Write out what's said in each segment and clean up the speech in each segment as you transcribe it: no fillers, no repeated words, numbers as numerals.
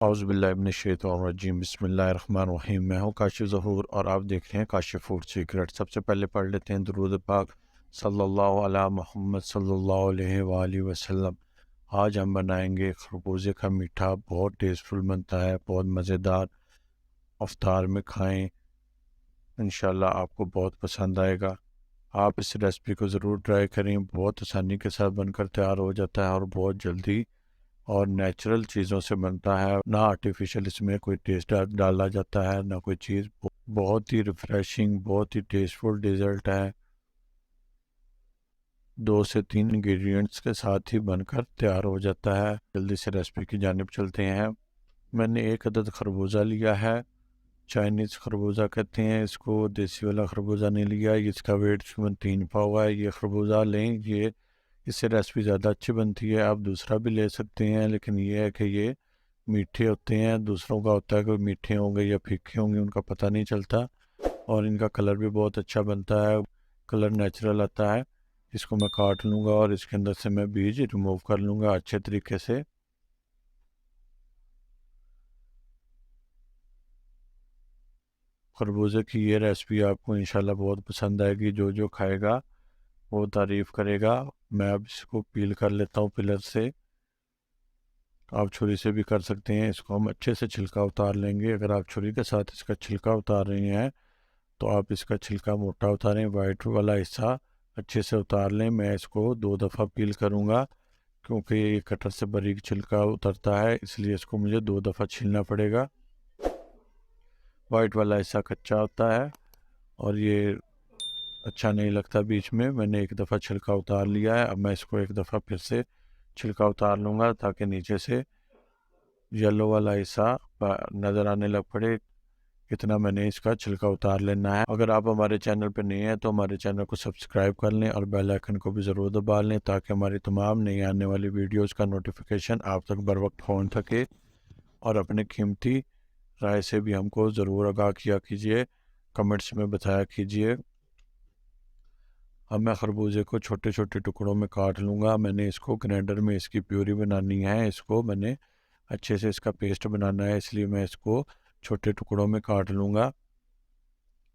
औज़ुबिल्लाहिमिनश्शैतानिर्रजीम बिस्मिल्लाहिर्रहमानिर्रहीम। मैं हूँ काशिफ़ ज़हूर और आप देख रहे हैं काशिफ़ फूड सीक्रेट। सबसे पहले पढ़ लेते हैं दुरूद पाक सल्लल्लाहु अला मुहम्मद सल्लल्लाहु अलैहि वालैहि वसल्लम। आज हम बनाएंगे खरबूजे का मीठा। बहुत टेस्टफुल बनता है, बहुत मज़ेदार। अफ्तार में खाएं, इंशाल्लाह आपको बहुत पसंद आएगा। आप इस रेसिपी को ज़रूर ट्राई करें। बहुत आसानी के साथ बनकर तैयार हो जाता है और बहुत जल्दी और नेचुरल चीज़ों से बनता है। ना आर्टिफिशियल इसमें कोई टेस्ट डाला जाता है, ना कोई चीज़। बहुत ही रिफ़्रेशिंग, बहुत ही टेस्टफुल डिज़र्ट है। 2 से 3 इंग्रेडिएंट्स के साथ ही बनकर तैयार हो जाता है। जल्दी से रेसिपी की जानिब चलते हैं। मैंने 1 अदद खरबूजा लिया है। चाइनीज़ खरबूजा कहते हैं इसको, देसी वाला खरबूजा नहीं लिया। इसका वेट तकरीबन 3 पाव है। ये खरबूजा लें, ये इससे रेसिपी ज़्यादा अच्छी बनती है। आप दूसरा भी ले सकते हैं, लेकिन ये है कि ये मीठे होते हैं। दूसरों का होता है कि मीठे होंगे या फीके होंगे, उनका पता नहीं चलता। और इनका कलर भी बहुत अच्छा बनता है, कलर नेचुरल आता है। इसको मैं काट लूँगा और इसके अंदर से मैं बीज रिमूव कर लूँगा अच्छे तरीके से। खरबूजे की ये रेसिपी आपको इंशाल्लाह बहुत पसंद आएगी। जो जो खाएगा वो तारीफ़ करेगा। मैं अब इसको पील कर लेता हूँ पिलर से। आप छुरी से भी कर सकते हैं। इसको हम अच्छे से छिलका उतार लेंगे। अगर आप छुरी के साथ इसका छिलका उतार रहे हैं तो आप इसका छिलका मोटा उतारें, वाइट वाला हिस्सा अच्छे से उतार लें। मैं इसको 2 दफ़ा पील करूँगा क्योंकि ये कटर से बारीक छिलका उतरता है, इसलिए इसको मुझे 2 दफ़ा छीलना पड़ेगा। वाइट वाला हिस्सा कच्चा होता है और ये अच्छा नहीं लगता बीच में। मैंने 1 दफ़ा छिलका उतार लिया है। अब मैं इसको 1 दफ़ा फिर से छिलका उतार लूँगा ताकि नीचे से येलो वाला हिस्सा नज़र आने लग पड़े। इतना मैंने इसका छिलका उतार लेना है। अगर आप हमारे चैनल पर नए हैं तो हमारे चैनल को सब्सक्राइब कर लें और बेल आइकन को भी ज़रूर दबा लें ताकि हमारी तमाम नई आने वाली वीडियोस का नोटिफिकेशन आप तक बर वक्त पहुँच सके। और अपने कीमती राय से भी हमको ज़रूर आगाह किया कीजिए, कमेंट्स में बताया कीजिए। अब मैं खरबूजे को छोटे छोटे टुकड़ों में काट लूँगा। मैंने इसको ग्राइंडर में इसकी प्यूरी बनानी है। इसको मैंने अच्छे से इसका पेस्ट बनाना है, इसलिए मैं इसको छोटे टुकड़ों में काट लूँगा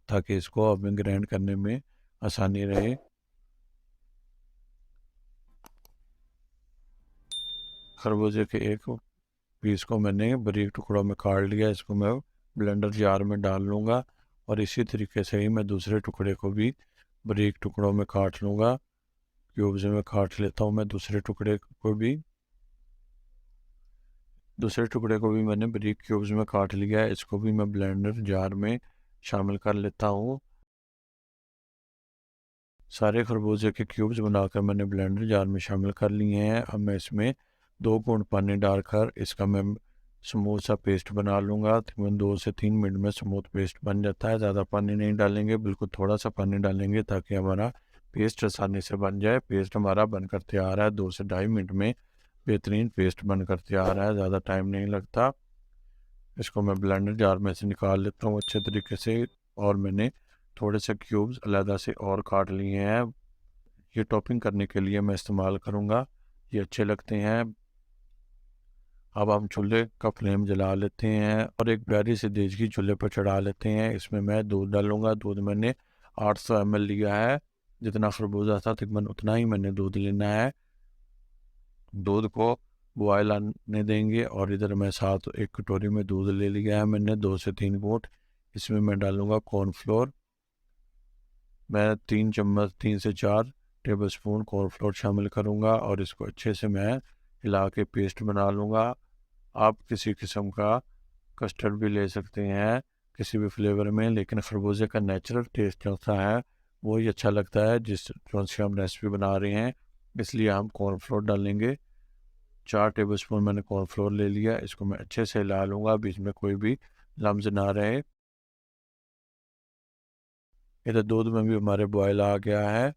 ताकि इसको अब में ग्राइंड करने में आसानी रहे। खरबूजे के एक पीस को मैंने बारीक टुकड़ों में काट लिया। इसको मैं ब्लेंडर जार में डाल लूँगा और इसी तरीके से ही मैं दूसरे टुकड़े को भी बारीक टुकड़ों में काट लूँगा। क्यूब्स में काट लेता हूँ मैं दूसरे टुकड़े को भी मैंने बारीक क्यूब्स में काट लिया है। इसको भी मैं ब्लेंडर जार में शामिल कर लेता हूँ। सारे खरबूजे के क्यूब्स बनाकर मैंने ब्लेंडर जार में शामिल कर लिए हैं। अब मैं इसमें 2 घूंट पानी डालकर इसका मैं स्मूथ सा पेस्ट बना लूँगा। तकरीबन 2 से 3 मिनट में स्मूथ पेस्ट बन जाता है। ज़्यादा पानी नहीं डालेंगे, बिल्कुल थोड़ा सा पानी डालेंगे ताकि हमारा पेस्ट आसानी से बन जाए। पेस्ट हमारा बनकर तैयार है। 2 से ढाई मिनट में बेहतरीन पेस्ट बनकर तैयार है, ज़्यादा टाइम नहीं लगता। इसको मैं ब्लेंडर जार में से निकाल लेता हूँ अच्छे तरीके से। और मैंने थोड़े से क्यूब्स अलहदा से और काट लिए हैं। ये टॉपिंग करने के लिए मैं इस्तेमाल करूँगा, ये अच्छे लगते हैं। अब हम चूल्हे का फ्लेम जला लेते हैं और एक प्यारी सी देचकी चूल्हे पर चढ़ा लेते हैं। इसमें मैं दूध डालूँगा। दूध मैंने 800 ml लिया है। जितना खरबूजा था तकरीबन उतना ही मैंने दूध लेना है। दूध को बॉयल आने देंगे और इधर मैं साथ एक कटोरी में दूध ले लिया है मैंने 2 से 3 घूंट। इसमें मैं डालूँगा कॉर्नफ्लोर। मैं 3 से 4 टेबल स्पून कॉर्नफ्लोर शामिल करूँगा और इसको अच्छे से मैं हिला के पेस्ट बना लूँगा। आप किसी किस्म का कस्टर्ड भी ले सकते हैं किसी भी फ्लेवर में, लेकिन खरबूजे का नेचुरल टेस्ट जो होता है वो ही अच्छा लगता है जिस कौन सी हम रेसिपी बना रहे हैं, इसलिए हम कॉर्नफ्लोर डालेंगे। 4 टेबल स्पून मैंने कॉर्नफ्लोर ले लिया। इसको मैं अच्छे से हिला लूँगा, बीच में कोई भी लम्स ना रहे। इधर दूध में भी हमारे बॉयल आ गया है।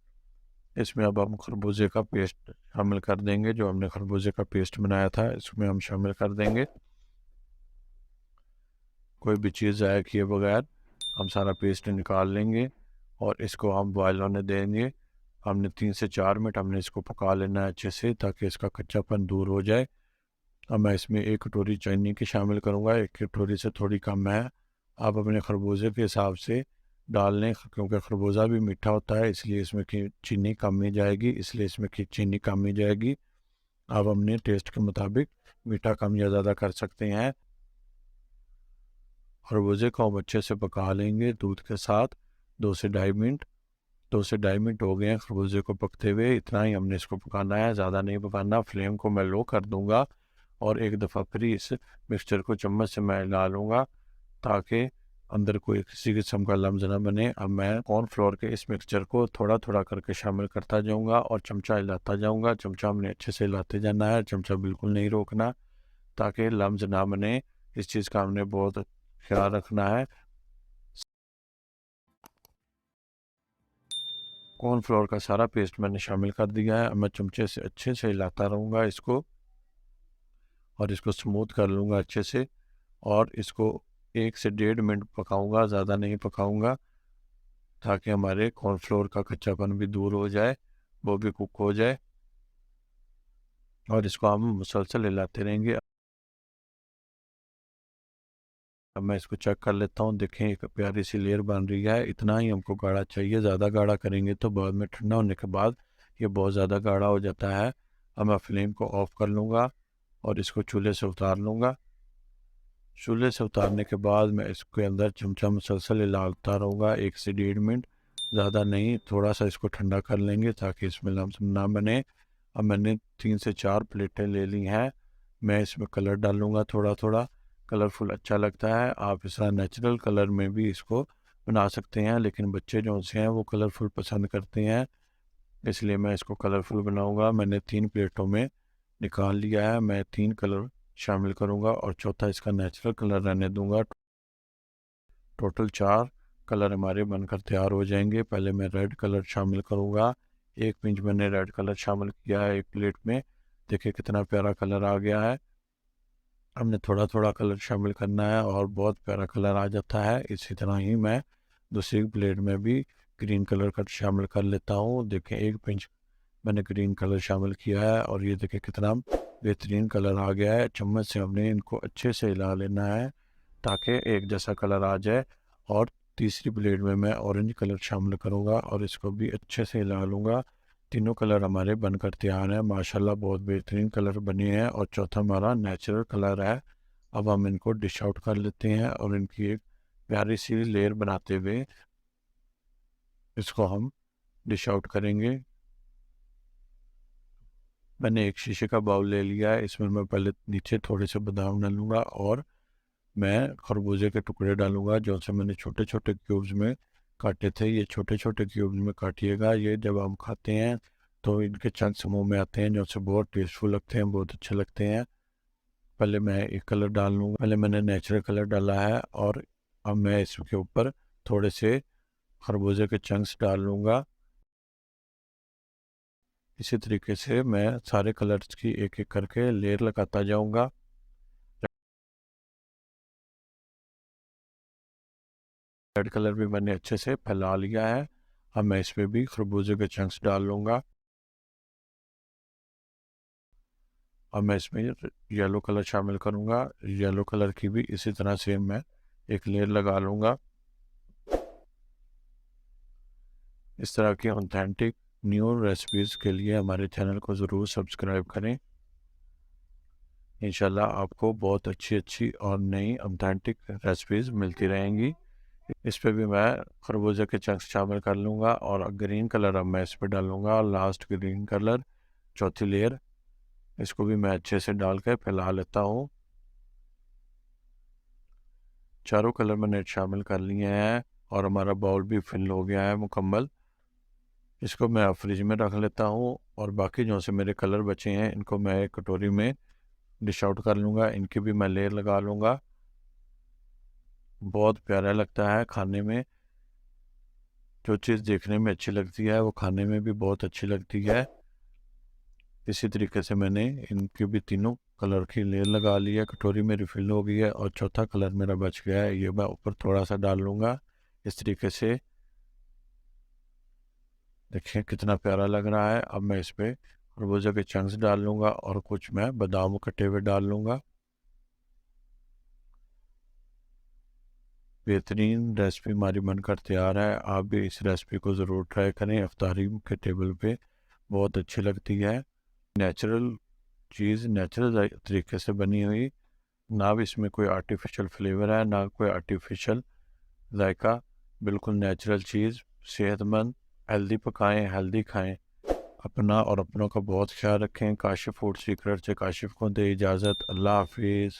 इसमें अब हम खरबूजे का पेस्ट शामिल कर देंगे। जो हमने खरबूजे का पेस्ट बनाया था इसमें हम शामिल कर देंगे। कोई भी चीज़ ज़ाया किए बगैर हम सारा पेस्ट निकाल लेंगे और इसको हम बॉयल होने देंगे। हमने 3 से 4 मिनट हमने इसको पका लेना है अच्छे से ताकि इसका कच्चापन दूर हो जाए। अब मैं इसमें 1 कटोरी चीनी की शामिल करूँगा, 1 कटोरी से थोड़ी कम है। आप अपने खरबूजे के हिसाब से डाल लें, क्योंकि खरबूजा भी मीठा होता है, इसलिए इसमें की चीनी कम ही जाएगी, इसलिए इसमें की चीनी कम ही जाएगी। आप अपने टेस्ट के मुताबिक मीठा कम या ज़्यादा कर सकते हैं। खरबूजे को हम अच्छे से पका लेंगे दूध के साथ 2 से ढाई मिनट। 2 से ढाई मिनट हो गए हैं खरबूजे को पकते हुए, इतना ही हमने इसको पकाना है, ज़्यादा नहीं पकाना। फ्लेम को मैं लो कर दूंगा और एक दफ़ा फिर इस मिक्सचर को चम्मच से मैं हिला लूँगा ताकि अंदर कोई किसी किस्म का लम्स ना बने। अब मैं कॉर्नफ्लोर के इस मिक्सचर को थोड़ा थोड़ा करके शामिल करता जाऊंगा और चमचा हिलाता जाऊंगा। चमचा हमने अच्छे से हिलाते जाना है, चमचा बिल्कुल नहीं रोकना ताकि लम्स ना बने। इस चीज़ का हमने बहुत ख्याल रखना है। कॉर्नफ्लोर का सारा पेस्ट मैंने शामिल कर दिया है। अब मैं चमचे से अच्छे से हिलाता रहूँगा इसको और इसको स्मूथ कर लूँगा अच्छे से, और इसको 1 से 1.5 मिनट पकाऊंगा, ज़्यादा नहीं पकाऊंगा, ताकि हमारे कॉर्नफ्लोर का कच्चापन भी दूर हो जाए, वो भी कुक हो जाए। और इसको हम मुसलसल हिलाते रहेंगे। अब मैं इसको चेक कर लेता हूँ। देखें एक प्यारी सी लेयर बन रही है। इतना ही हमको गाढ़ा चाहिए, ज़्यादा गाढ़ा करेंगे तो बाद में ठंडा होने के बाद ये बहुत ज़्यादा गाढ़ा हो जाता है। अब मैं फ्लेम को ऑफ कर लूँगा और इसको चूल्हे से उतार लूँगा। चूल्हे से उतारने के बाद मैं इसके अंदर चमचा मुसलसल हिलाता रहूँगा 1 से 1.5 मिनट, ज़्यादा नहीं। थोड़ा सा इसको ठंडा कर लेंगे ताकि इसमें लम्स ना बने। अब मैंने 3 से 4 प्लेटें ले ली हैं। मैं इसमें कलर डालूँगा थोड़ा थोड़ा, कलरफुल अच्छा लगता है। आप इस तरह नेचुरल कलर में भी इसको बना सकते हैं, लेकिन बच्चे जो से हैं वो कलरफुल पसंद करते हैं, इसलिए मैं इसको कलरफुल बनाऊँगा। मैंने 3 प्लेटों में निकाल लिया है। मैं 3 कलर शामिल करूँगा और चौथा इसका नेचुरल कलर रहने दूँगा। टोटल 4 कलर हमारे बनकर तैयार हो जाएंगे। पहले मैं रेड कलर शामिल करूँगा। 1 पिंच मैंने रेड कलर शामिल किया है एक प्लेट में। देखिए कितना प्यारा कलर आ गया है। हमने थोड़ा थोड़ा कलर शामिल करना है और बहुत प्यारा कलर आ जाता है। इसी तरह ही मैं दूसरी प्लेट में भी ग्रीन कलर का शामिल कर लेता हूँ। देखें 1 पिंच मैंने ग्रीन कलर शामिल किया है और ये देखें कितना बेहतरीन कलर आ गया है। चम्मच से हमने इनको अच्छे से हिला लेना है ताकि एक जैसा कलर आ जाए। और तीसरी प्लेट में मैं ऑरेंज कलर शामिल करूँगा और इसको भी अच्छे से हिला लूँगा। तीनों कलर हमारे बनकर तैयार हैं, माशाल्लाह बहुत बेहतरीन कलर बने हैं। और चौथा हमारा नेचुरल कलर है। अब हम इनको डिश आउट कर लेते हैं और इनकी एक प्यारी सी लेयर बनाते हुए इसको हम डिश आउट करेंगे। मैंने एक शीशे का बाउल ले लिया है। इसमें मैं पहले नीचे थोड़े से बादाम डालूँगा और मैं खरबूजे के टुकड़े डालूँगा जो से मैंने छोटे छोटे क्यूब्स में काटे थे। ये छोटे छोटे क्यूब्स में काटिएगा। ये जब हम खाते हैं तो इनके चंक्स मुंह में आते हैं जो से बहुत टेस्टफुल लगते हैं, बहुत अच्छे लगते हैं। पहले मैं एक कलर डाल लूँगा। पहले मैंने नेचुरल कलर डाला है और अब मैं इसके ऊपर थोड़े से खरबूजे के चंक्स डाल लूँगा। इसी तरीके से मैं सारे कलर्स की एक एक करके लेयर लगाता जाऊँगा। रेड कलर भी मैंने अच्छे से फैला लिया है। अब मैं इसमें भी खरबूजे के चंक्स डाल लूँगा। अब मैं इसमें येलो कलर शामिल करूँगा। येलो कलर की भी इसी तरह से मैं एक लेयर लगा लूँगा। इस तरह की ऑथेंटिक न्यू रेसिपीज़ के लिए हमारे चैनल को ज़रूर सब्सक्राइब करें। इंशाल्लाह आपको बहुत अच्छी अच्छी और नई ऑथेंटिक रेसिपीज़ मिलती रहेंगी। इस पे भी मैं खरबूजे के चंक्स शामिल कर लूँगा और ग्रीन कलर अब मैं इस पर डालूँगा। लास्ट ग्रीन कलर चौथी लेयर, इसको भी मैं अच्छे से डाल कर फैला लेता हूँ। चारों कलर मैंने शामिल कर लिए हैं और हमारा बाउल भी फिल हो गया है मुकम्मल। इसको मैं फ्रिज में रख लेता हूँ और बाकी जो से मेरे कलर बचे हैं इनको मैं एक कटोरी में डिश आउट कर लूँगा। इनकी भी मैं लेयर लगा लूँगा। बहुत प्यारा लगता है खाने में। जो चीज़ देखने में अच्छी लगती है वो खाने में भी बहुत अच्छी लगती है। इसी तरीके से मैंने इनकी भी तीनों कलर की लेयर लगा ली है। कटोरी में रिफिल हो गई है और चौथा कलर मेरा बच गया है, ये मैं ऊपर थोड़ा सा डाल लूँगा इस तरीके से। देखिए कितना प्यारा लग रहा है। अब मैं इस पर खरबूजे के चंक्स डाल लूँगा और कुछ मैं बादाम कटे हुए डाल लूँगा। बेहतरीन रेसिपी हमारी बनकर तैयार है। आप भी इस रेसिपी को ज़रूर ट्राई करें। इफ्तारी के टेबल पे बहुत अच्छी लगती है। नेचुरल चीज़ नेचुरल तरीके से बनी हुई, ना भी इसमें कोई आर्टिफिशियल फ्लेवर है ना कोई आर्टिफिशियल जायका। बिल्कुल नेचुरल चीज़, सेहतमंद, हेल्दी पकाएं, हेल्दी खाएं। अपना और अपनों का बहुत ख्याल रखें। काशिफ़ फूड सीक्रेट से काशिफ़ को दें इजाज़त। अल्लाह हाफिज़।